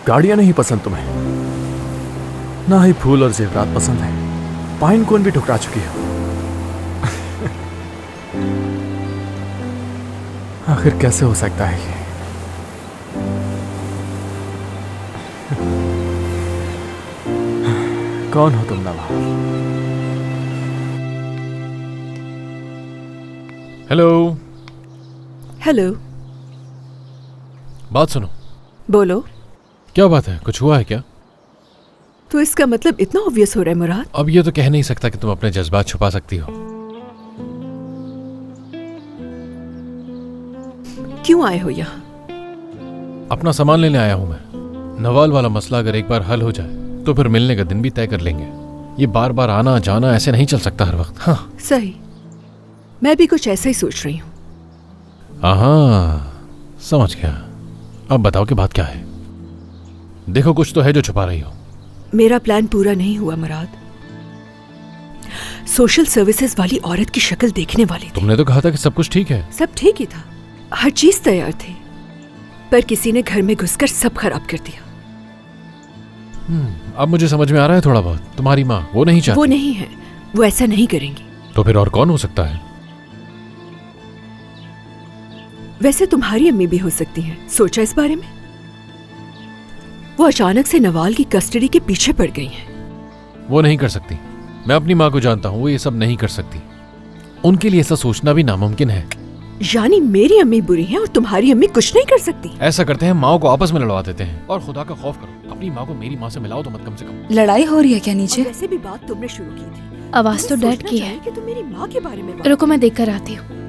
गाड़ियां नहीं पसंद तुम्हें, ना ही फूल और जेवरात पसंद है। पाइन कोन भी ठुकरा चुकी हो। आखिर कैसे हो सकता है ये? कौन हो तुम नवाल? हेलो। हेलो। बात सुनो। बोलो। क्या बात है, कुछ हुआ है क्या? तो इसका मतलब इतना ऑब्वियस हो रहा है मुराद? अब ये तो कह नहीं सकता कि तुम अपने जज्बात छुपा सकती हो। क्यों आए हो यहाँ? अपना सामान लेने आया हूं मैं। नवाल वाला मसला अगर एक बार हल हो जाए तो फिर मिलने का दिन भी तय कर लेंगे। ये बार बार आना जाना ऐसे नहीं चल सकता हर वक्त। हाँ सही, मैं भी कुछ ऐसा ही सोच रही हूँ। हाँ, समझ गया। अब बताओ कि बात क्या है। देखो कुछ तो है जो छुपा रही हो। मेरा प्लान पूरा नहीं हुआ मुराद। सोशल सर्विसेज वाली औरत की शक्ल देखने वाली थी। तुमने तो कहा था कि सब कुछ ठीक है। सब ठीक ही था, हर चीज तैयार थी, पर किसी ने घर में घुसकर सब खराब कर दिया। अब मुझे समझ में आ रहा है थोड़ा बहुत। तुम्हारी माँ वो नहीं चाहती? वो नहीं है, वो ऐसा नहीं करेंगी। तो फिर और कौन हो सकता है? वैसे तुम्हारी अम्मी भी हो सकती हैं। सोचा इस बारे में? वो अचानक से नवाल की कस्टडी के पीछे पड़ गई हैं। वो नहीं कर सकती। मैं अपनी माँ को जानता हूँ, वो ये सब नहीं कर सकती। उनके लिए ऐसा सोचना भी नामुमकिन है। यानी मेरी अम्मी बुरी हैं और तुम्हारी अम्मी कुछ नहीं कर सकती? ऐसा करते हैं, माँ को आपस में लड़वा देते हैं। और खुदा का खौफ करो, अपनी माँ को मेरी माँ से मिलाओ तो मत कम से कम। लड़ाई हो रही है क्या नीचे? वैसे भी बात तुमने शुरू की थी। आवाज तो डैड की है। कि तुम मेरी माँ के बारे में रुको मैं देख कर आती हूँ।